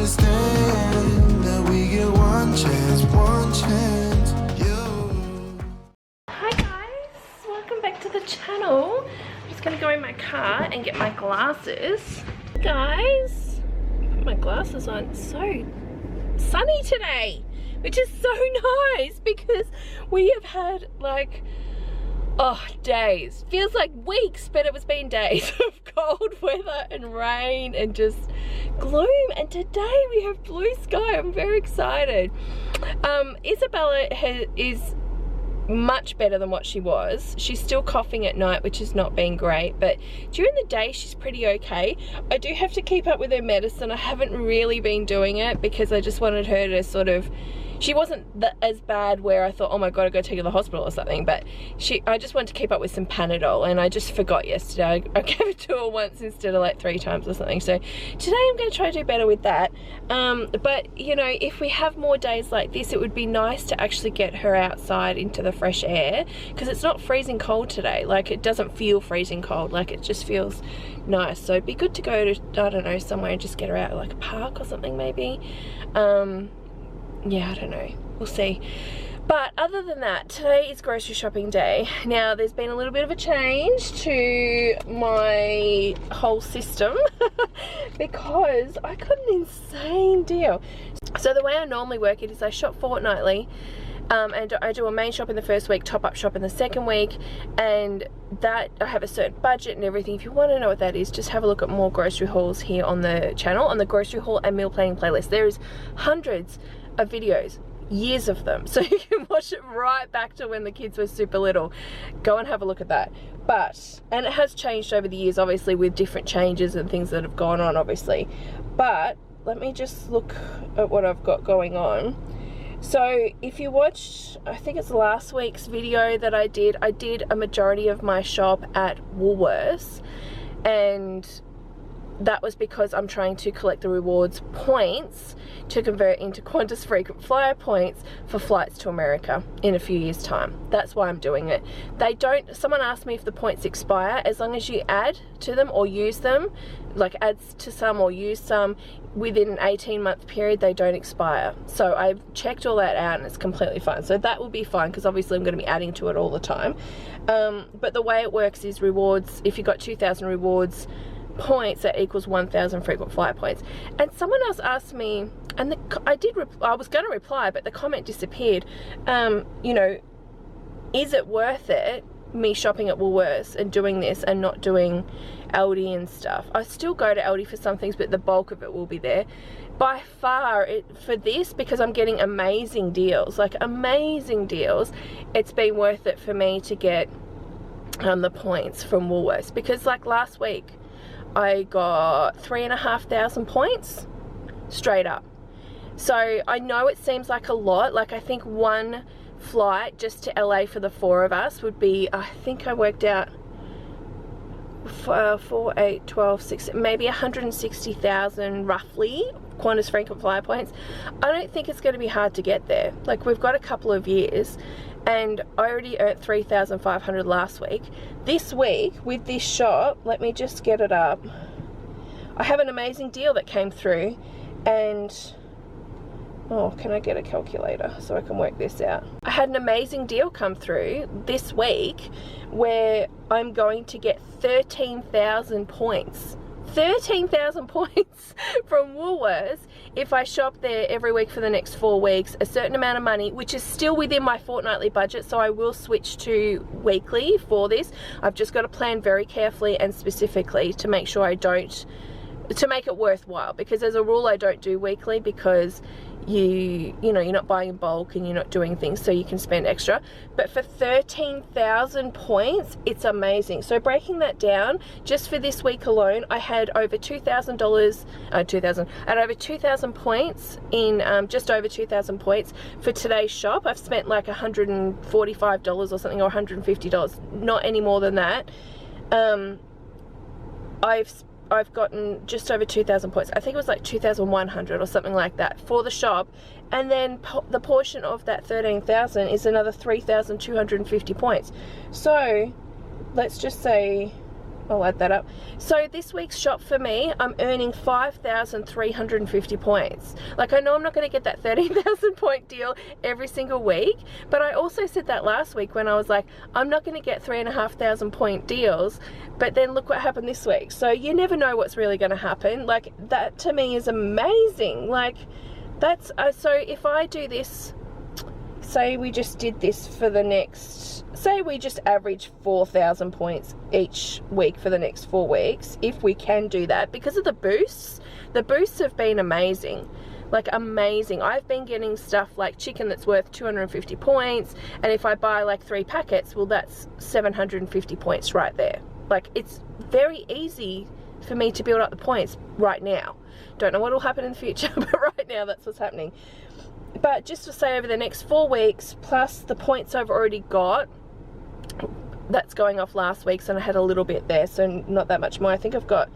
understand that we get one chance, you. Hi guys, welcome back to the channel. I'm just gonna go in my car and get my glasses. Guys, put my glasses on. It's so sunny today, which is so nice because we have had like, oh, days. Feels like weeks, but it was been days of cold weather and rain and just gloom. And today we have blue sky. I'm very excited. Isabella is much better than what she was. She's still coughing at night, which has not been great, but during the day she's pretty okay. I do have to keep up with her medicine. I haven't really been doing it because I just wanted her to sort of, she wasn't as bad where I thought, oh my god, I gotta take her to the hospital or something, but I just wanted to keep up with some Panadol, and I just forgot yesterday. I gave it to her once instead of like 3 times or something, so today I'm gonna try to do better with that. But you know, if we have more days like this, it would be nice to actually get her outside into the fresh air, because it's not freezing cold today. Like, it doesn't feel freezing cold, like it just feels nice. So it'd be good to go to, I don't know, somewhere and just get her out, like a park or something maybe. Yeah, I don't know, we'll see. But other than that, today is grocery shopping day. Now, there's been a little bit of a change to my whole system because I got an insane deal. So the way I normally work it is I shop fortnightly, and I do a main shop in the first week, top up shop in the second week, and that I have a certain budget and everything. If you want to know what that is, just have a look at more grocery hauls here on the channel, on the grocery haul and meal planning playlist. There is hundreds of videos, years of them, so you can watch it right back to when the kids were super little. Go and have a look at that. But, and it has changed over the years, obviously, with different changes and things that have gone on, obviously. But let me just look at what I've got going on. So if you watched, I think it's last week's video that I did a majority of my shop at Woolworths, and that was because I'm trying to collect the rewards points to convert into Qantas frequent flyer points for flights to America in a few years' time. That's why I'm doing it. They don't, someone asked me if the points expire. As long as you add to them or use them, like add to some or use some within an 18-month period, they don't expire. So I've checked all that out and it's completely fine. So that will be fine because obviously I'm going to be adding to it all the time. But the way it works is rewards, if you got 2,000 rewards points, that equals 1,000 frequent flyer points. And someone else asked me, and I was going to reply, but the comment disappeared. You know, is it worth it, me shopping at Woolworths and doing this and not doing Aldi and stuff? I still go to Aldi for some things, but the bulk of it will be there. By far, for this, because I'm getting amazing deals, like amazing deals, it's been worth it for me to get the points from Woolworths. Because like last week, I got 3,500 points straight up. So I know it seems like a lot. Like, I think one flight just to LA for the 4 of us would be, I think I worked out 4, 8, 12, 6, maybe 160,000 roughly Qantas frequent flyer points. I don't think it's going to be hard to get there. Like, we've got a couple of years, and I already earned 3,500 last week. This week with this shop, let me just get it up. I have an amazing deal that came through, and oh, can I get a calculator so I can work this out? I had an amazing deal come through this week where I'm going to get 13,000 points. 13,000 points from Woolworths if I shop there every week for the next 4 weeks, a certain amount of money, which is still within my fortnightly budget, so I will switch to weekly for this. I've just got to plan very carefully and specifically to make sure I don't, to make it worthwhile, because as a rule I don't do weekly because you know, you're not buying in bulk and you're not doing things, so you can spend extra. But for 13,000 points, it's amazing. So breaking that down, just for this week alone, I had over $2,000, I had over 2,000 points in, just over 2,000 points for today's shop. I've spent like $145 or something, or $150, not any more than that. I've gotten just over 2,000 points. I think it was like 2,100 or something like that for the shop. And then the portion of that 13,000 is another 3,250 points. So let's just say I'll add that up. So this week's shop for me, I'm earning 5,350 points. Like, I know I'm not going to get that 13,000 point deal every single week, but I also said that last week when I was like, I'm not going to get 3,500 point deals, but then look what happened this week. So you never know what's really going to happen. Like, that to me is amazing. Like, that's so if I do this, say we just did this for the next, say we just average 4,000 points each week for the next 4 weeks, if we can do that, because of the boosts have been amazing. Like, amazing. I've been getting stuff like chicken that's worth 250 points, and if I buy like 3 packets, well, that's 750 points right there. Like, it's very easy for me to build up the points right now. Don't know what will happen in the future, but right now that's what's happening. But just to say, over the next 4 weeks, plus the points I've already got, that's going off last week's, and I had a little bit there, so not that much more. I think I've got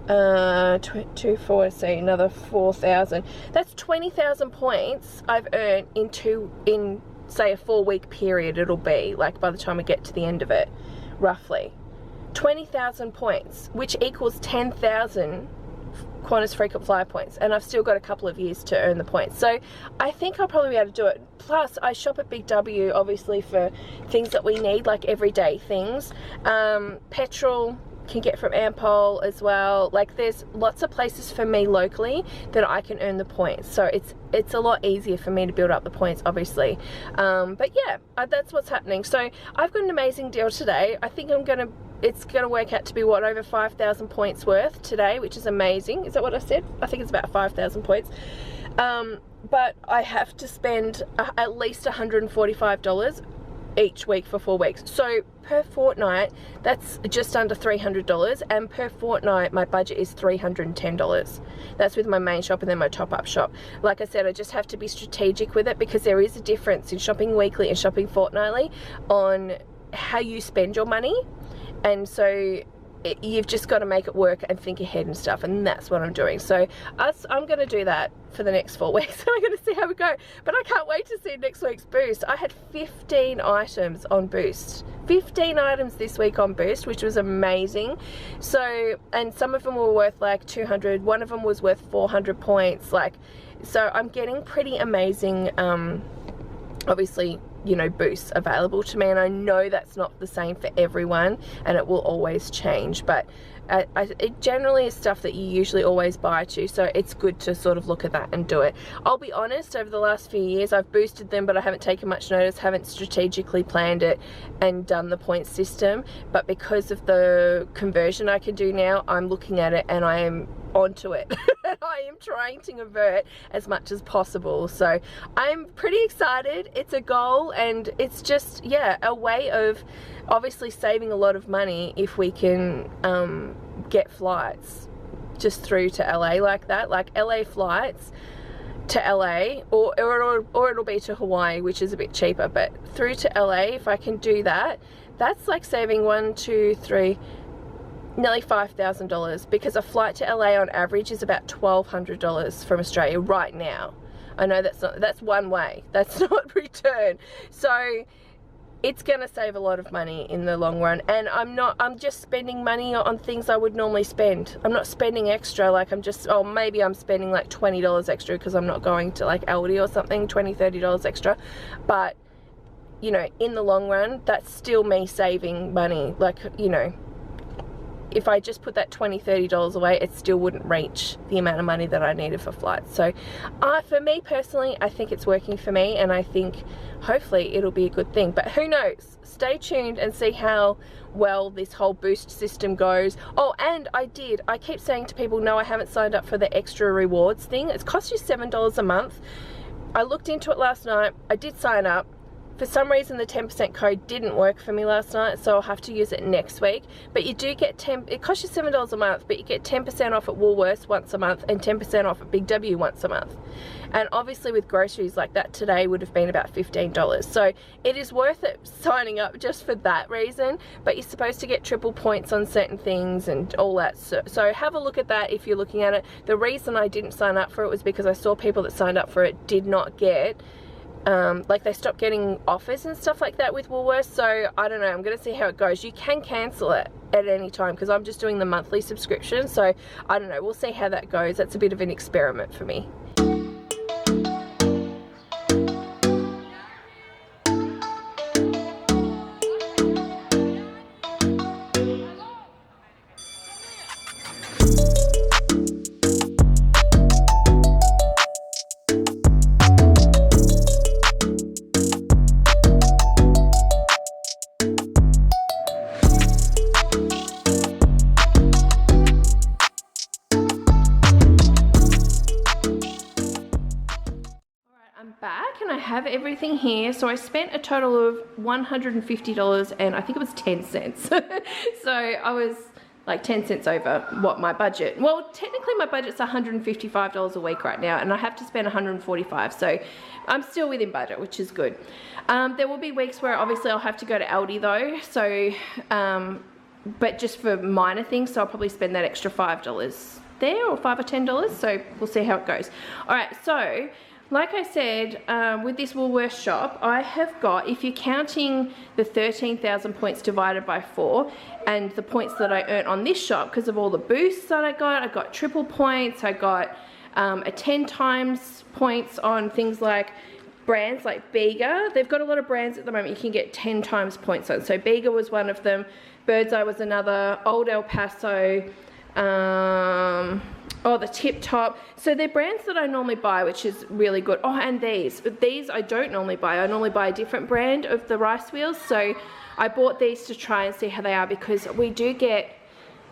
2, 4, say another 4,000. That's 20,000 points I've earned in say a 4-week period. It'll be like by the time we get to the end of it, roughly 20,000 points, which equals 10,000 Qantas frequent flyer points, and I've still got a couple of years to earn the points. So I think I'll probably be able to do it. Plus I shop at Big W obviously for things that we need, like everyday things. Petrol can get from Ampol as well. Like, there's lots of places for me locally that I can earn the points, so it's a lot easier for me to build up the points, obviously. But yeah, that's what's happening. So I've got an amazing deal today. I think it's gonna work out to be, what, over 5,000 points worth today, which is amazing. Is that what I said? I think it's about 5,000 points. But I have to spend at least $145 each week for 4 weeks. So per fortnight, that's just under $300, and per fortnight my budget is $310. That's with my main shop and then my top-up shop. Like I said, I just have to be strategic with it, because there is a difference in shopping weekly and shopping fortnightly on how you spend your money. And so you've just got to make it work and think ahead and stuff, and that's what I'm doing. So I'm going to do that for the next 4 weeks. I'm going to see how we go, but I can't wait to see next week's boost. I had 15 items on boost, 15 items this week on boost, which was amazing. So, and some of them were worth like 200, one of them was worth 400 points. Like, so I'm getting pretty amazing obviously, you know, boosts available to me, and I know that's not the same for everyone, and it will always change, but it generally is stuff that you usually always buy to, so it's good to sort of look at that and do it. I'll be honest, over the last few years I've boosted them, but I haven't taken much notice, haven't strategically planned it and done the point system. But because of the conversion I can do now, I'm looking at it and I am onto it. I am trying to convert as much as possible, so I'm pretty excited. It's a goal, and it's just, yeah, a way of obviously saving a lot of money if we can get flights just through to LA like that, like LA flights to LA, or it'll be to Hawaii, which is a bit cheaper, but through to LA, if I can do that, that's like saving nearly $5,000, because a flight to LA on average is about $1,200 from Australia right now. I know that's one way, that's not return. So it's gonna save a lot of money in the long run, and I'm just spending money on things I would normally spend. I'm not spending extra, like maybe I'm spending like $20 extra because I'm not going to like Aldi or something, $20, $30 extra, but you know, in the long run, that's still me saving money. Like, you know, if I just put that $20, $30 away, it still wouldn't reach the amount of money that I needed for flights. So for me personally, I think it's working for me, and I think hopefully it'll be a good thing, but who knows? Stay tuned and see how well this whole boost system goes. Oh, and I keep saying to people, no, I haven't signed up for the extra rewards thing. It's cost you $7 a month. I looked into it last night. I did sign up. For some reason the 10% code didn't work for me last night, so I'll have to use it next week. But you do get it costs you $7 a month, but you get 10% off at Woolworths once a month and 10% off at Big W once a month. And obviously with groceries like that today would have been about $15. So it is worth it signing up just for that reason, but you're supposed to get triple points on certain things and all that. So have a look at that if you're looking at it. The reason I didn't sign up for it was because I saw people that signed up for it did not get like they stopped getting offers and stuff like that with Woolworths. So I don't know, I'm gonna see how it goes. You can cancel it at any time because I'm just doing the monthly subscription, so I don't know, we'll see how that goes. That's a bit of an experiment for me. Back and I have everything here. So I spent a total of $150 and I think it was 10 cents. So I was like 10 cents over what my budget, well technically my budget's $155 a week right now and I have to spend $145, so I'm still within budget, which is good. There will be weeks where obviously I'll have to go to Aldi though, so but just for minor things, so I'll probably spend that extra $5 there, or $5 or $10, so we'll see how it goes. All right, so like I said, with this Woolworths shop, I have got, if you're counting the 13,000 points divided by 4 and the points that I earn on this shop because of all the boosts that I got triple points, I got a 10 times points on things like brands like Bega. They've got a lot of brands at the moment you can get 10 times points on. So Bega was one of them, Bird's Eye was another, Old El Paso, the Tip Top. So they're brands that I normally buy, which is really good. Oh, and these I don't normally buy. I normally buy a different brand of the rice wheels. So I bought these to try and see how they are, because we do get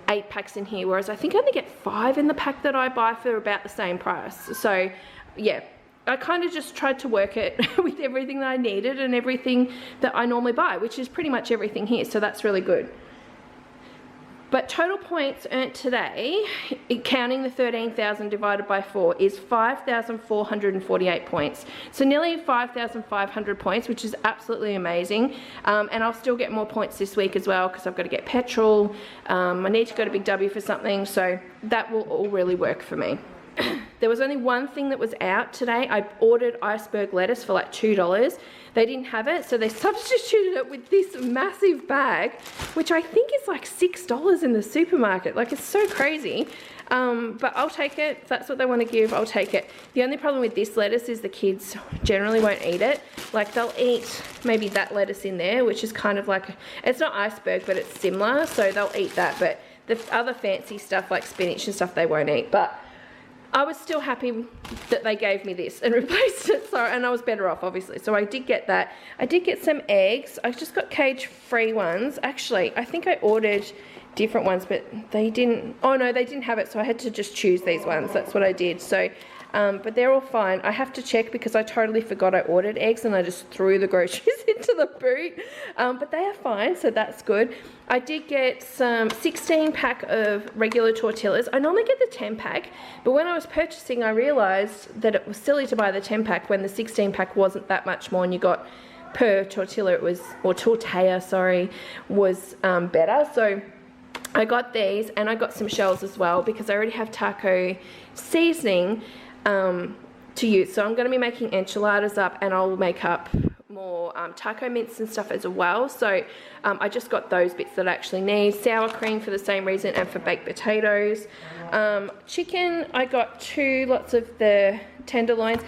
8 packs in here, whereas I think I only get 5 in the pack that I buy for about the same price. So yeah, I kind of just tried to work it with everything that I needed and everything that I normally buy, which is pretty much everything here. So that's really good. But total points earned today, counting the 13,000 divided by 4, is 5,448 points. So nearly 5,500 points, which is absolutely amazing. And I'll still get more points this week as well because I've got to get petrol. I need to go to Big W for something, so that will all really work for me. There was only one thing that was out today. I ordered iceberg lettuce for like $2. They didn't have it, so they substituted it with this massive bag, which I think is like $6 in the supermarket. Like, it's so crazy. But I'll take it. If that's what they want to give, I'll take it. The only problem with this lettuce is the kids generally won't eat it. Like, they'll eat maybe that lettuce in there, which is kind of like, it's not iceberg, but it's similar, so they'll eat that. But the other fancy stuff like spinach and stuff, they won't eat. But I was still happy that they gave me this and replaced it, so, and I was better off obviously. So I did get that. I did get some eggs. I just got cage-free ones. Actually, I think I ordered different ones, but they didn't, oh no, they didn't have it, so I had to just choose these ones. That's what I did. So, but they're all fine. I have to check because I totally forgot I ordered eggs and I just threw the groceries into the boot. But they are fine, so that's good. I did get some 16 pack of regular tortillas. I normally get the 10 pack, but when I was purchasing, I realized that it was silly to buy the 10 pack when the 16 pack wasn't that much more, and you got per tortilla, it was, or tortilla, sorry, was better. So I got these, and I got some shells as well because I already have taco seasoning to use. So I'm going to be making enchiladas up, and I'll make up more taco mince and stuff as well. So I just got those bits that I actually need. Sour cream for the same reason, and for baked potatoes. Chicken, I got 2 lots of the tenderloins.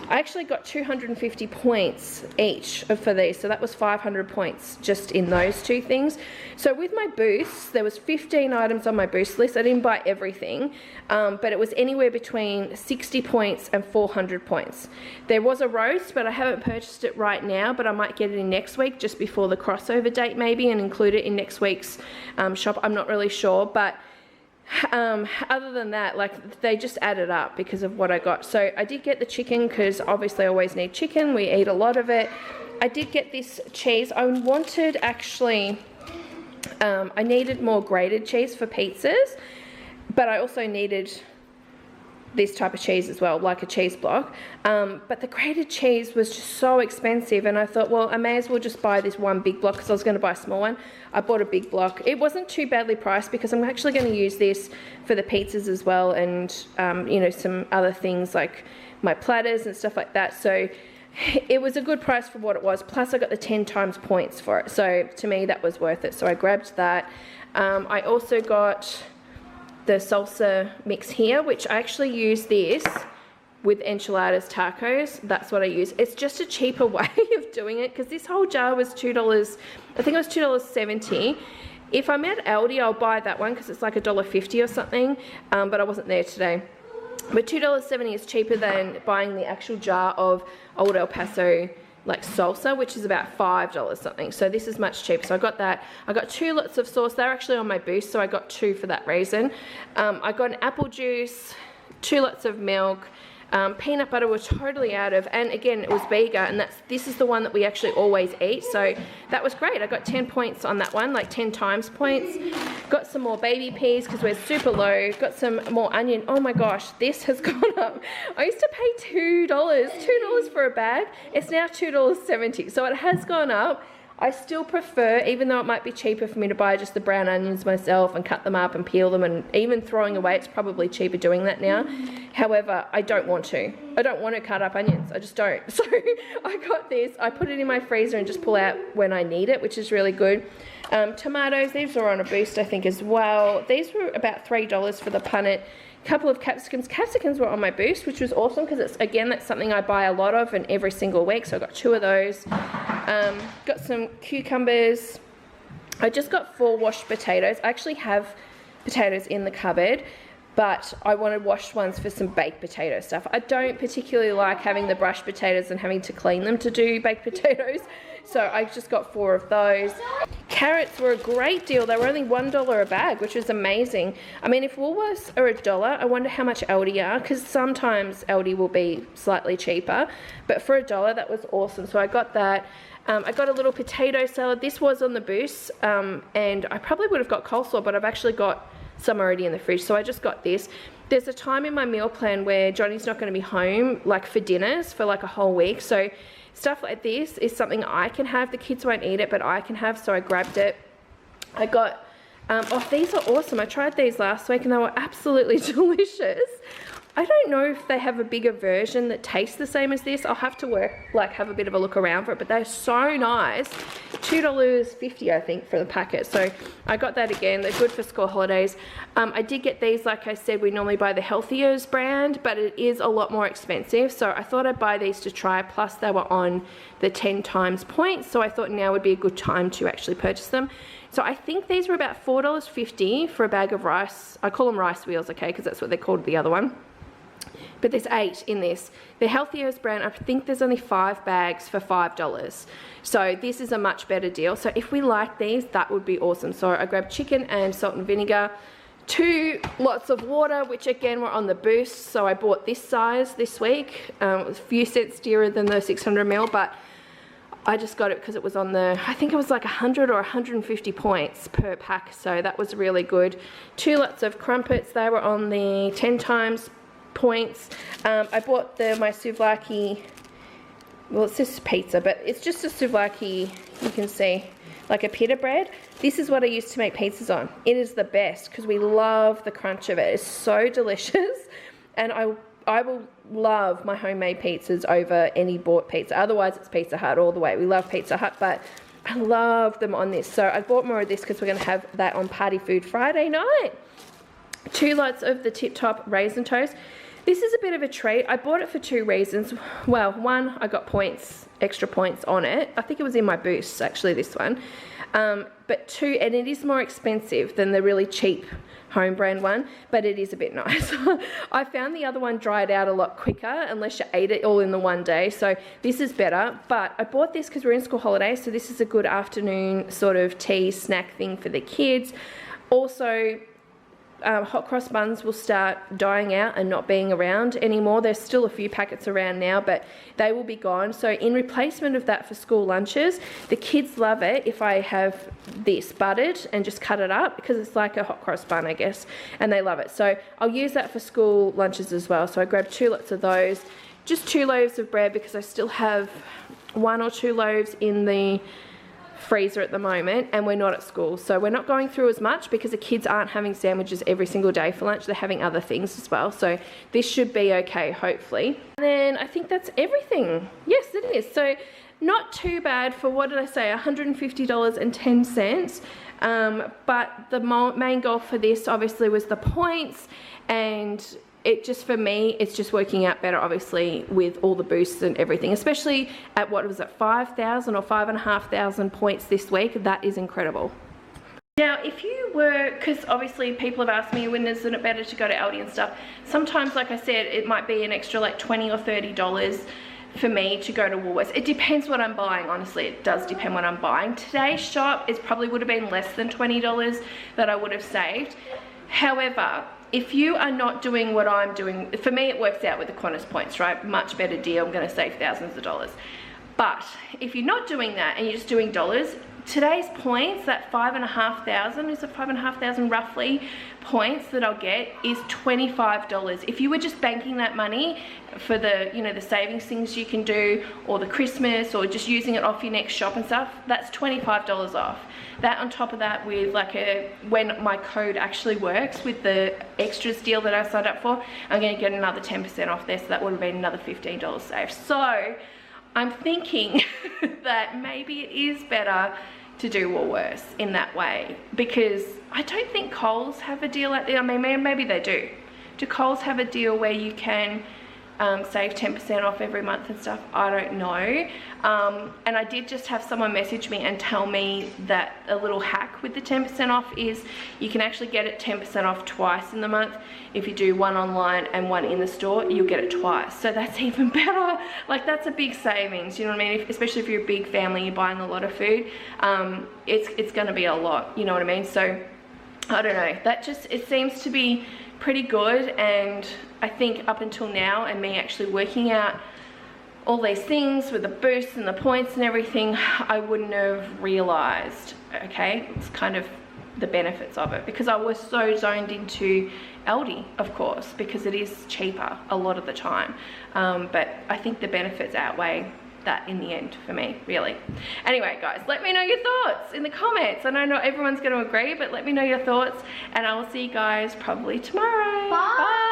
I actually got 250 points each for these, so that was 500 points just in those 2 things. So with my boosts, there was 15 items on my boost list. I didn't buy everything, but it was anywhere between 60 points and 400 points. There was a roast, but I haven't purchased it right now, but I might get it in next week, just before the crossover date maybe, and include it in next week's shop. I'm not really sure, but other than that, like, they just added up because of what I got. So I did get the chicken because obviously I always need chicken. We eat a lot of it. I did get this cheese. I wanted actually, I needed more grated cheese for pizzas, but I also needed this type of cheese as well, like a cheese block. But the grated cheese was just so expensive, and I thought, well, I may as well just buy this one big block because I was going to buy a small one. I bought a big block. It wasn't too badly priced because I'm actually going to use this for the pizzas as well, and you know, some other things like my platters and stuff like that. So it was a good price for what it was, plus I got the 10 times points for it, so to me that was worth it, so I grabbed that. I also got the salsa mix here, which I actually use this with enchiladas tacos. That's what I use. It's just a cheaper way of doing it, because this whole jar was $2, I think it was $2.70. If I'm at Aldi, I'll buy that one because it's like $1.50 or something, but I wasn't there today. But $2.70 is cheaper than buying the actual jar of Old El Paso like salsa, which is about $5 something. So this is much cheaper. So I got that. I got 2 lots of sauce. They're actually on my boost, so I got 2 for that reason. I got an apple juice, 2 lots of milk. Peanut butter we're totally out of, and again it was Bega, and this is the one that we actually always eat, so that was great. I got 10 points on that one, like 10 times points. Got some more baby peas because we're super low. Got some more onion. Oh my gosh, this has gone up. I used to pay $2 for a bag. It's now $2.70, so it has gone up. I still prefer, even though it might be cheaper for me to buy just the brown onions myself and cut them up and peel them, and even throwing away, it's probably cheaper doing that now. However, I don't want to. I don't want to cut up onions. I just don't. So I got this. I put it in my freezer and just pull out when I need it, which is really good. Tomatoes, these were on a boost, I think, as well. These were about $3 for the punnet. Couple of capsicums. Capsicums were on my boost, which was awesome because it's, again, that's something I buy a lot of and every single week, so I got 2 of those. Got some cucumbers. I just got 4 washed potatoes. I actually have potatoes in the cupboard, but I wanted washed ones for some baked potato stuff. I don't particularly like having the brushed potatoes and having to clean them to do baked potatoes, so I just got 4 of those. Carrots were a great deal. They were only $1 a bag, which was amazing. I mean, if Woolworths are $1, I wonder how much Aldi are, because sometimes Aldi will be slightly cheaper, but for $1, that was awesome. So I got that. I got a little potato salad. This was on the boost, and I probably would have got coleslaw, but I've actually got some already in the fridge, so I just got this. There's a time in my meal plan where Johnny's not going to be home, like for dinners, for like a whole week, so stuff like this is something I can have. The kids won't eat it, but I can have, so I grabbed it. I got, oh, these are awesome. I tried these last week and they were absolutely delicious. I don't know if they have a bigger version that tastes the same as this. I'll have to have a bit of a look around for it, but they're so nice. $2.50 I think for the packet, so I got that again. They're good for school holidays. I did get these, like I said, we normally buy the Healthiers brand, but it is a lot more expensive, so I thought I'd buy these to try, plus they were on the 10 times points, so I thought now would be a good time to actually purchase them. So I think these were about $4.50 for a bag of rice. I call them rice wheels, okay, because that's what they're called, the other one. But there's 8 in this. The Healthiest brand, I think there's only 5 bags for $5. So this is a much better deal. So if we like these, that would be awesome. So I grabbed chicken and salt and vinegar, 2 lots of water, which again were on the boost. So I bought this size this week. It was a few cents dearer than the 600 ml, but I just got it because it was on the, I think it was like 100 or 150 points per pack. So that was really good. 2 lots of crumpets. They were on the 10 times points. I bought my souvlaki, well, it's just pizza, but it's just a souvlaki, you can see, like a pita bread. This is what I used to make pizzas on. It is the best because we love the crunch of it. It's so delicious, and I will love my homemade pizzas over any bought pizza. Otherwise it's Pizza Hut all the way. We love Pizza Hut, but I love them on this. So I bought more of this because we're going to have that on Party Food Friday night. 2 lots of the Tip Top raisin toast. This is a bit of a treat. I bought it for 2 reasons. Well, one, I got points, extra points on it. I think it was in my boost, actually, this one. But 2, and it is more expensive than the really cheap home brand one, but it is a bit nice. I found the other one dried out a lot quicker unless you ate it all in the one day, so this is better. But I bought this because we're in school holidays, so this is a good afternoon sort of tea snack thing for the kids. Also, hot cross buns will start dying out and not being around anymore. There's still a few packets around now, but they will be gone. So in replacement of that for school lunches, the kids love it if I have this buttered and just cut it up, because it's like a hot cross bun, I guess, and they love it. So I'll use that for school lunches as well. So I grabbed 2 lots of those. Just 2 loaves of bread because I still have 1 or 2 loaves in the freezer at the moment, and we're not at school, so we're not going through as much because the kids aren't having sandwiches every single day for lunch. They're having other things as well, so this should be okay, hopefully. And then I think that's everything. Yes, it is. So not too bad for, what did I say, $150.10. But the main goal for this obviously was the points, and it just, for me, it's just working out better obviously with all the boosts and everything, especially at, what was it, 5,000 or 5,500 points this week. That is incredible. Now, if you were, because obviously people have asked me, when isn't it better to go to Aldi and stuff, sometimes, like I said, it might be an extra like $20 or $30 for me to go to Woolworths. It depends what I'm buying, honestly. It does depend what I'm buying. Today's shop, it probably would have been less than $20 that I would have saved. However, if you are not doing what I'm doing, for me it works out with the Qantas points, right? Much better deal. I'm going to save thousands of dollars. But if you're not doing that and you're just doing dollars, today's points, that 5,500, is it 5,500 roughly points that I'll get, is $25. If you were just banking that money for the, you know, the savings things you can do, or the Christmas, or just using it off your next shop and stuff, that's $25 off. That on top of that, with like when my code actually works with the extras deal that I signed up for, I'm going to get another 10% off there, so that would have been another $15 saved. So I'm thinking that maybe it is better to do Woolworths in that way, because I don't think Coles have a deal like that. I mean, maybe they do. Do Coles have a deal where you can save 10% off every month and stuff? I don't know. And I did just have someone message me and tell me that a little hack with the 10% off is you can actually get it 10% off twice in the month. If you do one online and one in the store, you'll get it twice. So that's even better. Like, that's a big savings, you know what I mean? Especially if you're a big family, you're buying a lot of food, it's gonna be a lot, you know what I mean? So I don't know, that just, it seems to be pretty good. And I think up until now, and me actually working out all these things with the boosts and the points and everything, I wouldn't have realized, okay, it's kind of the benefits of it, because I was so zoned into Aldi, of course, because it is cheaper a lot of the time. But I think the benefits outweigh that in the end for me, really. Anyway, guys, let me know your thoughts in the comments. I know not everyone's going to agree, but let me know your thoughts, and I will see you guys probably tomorrow. Bye. Bye.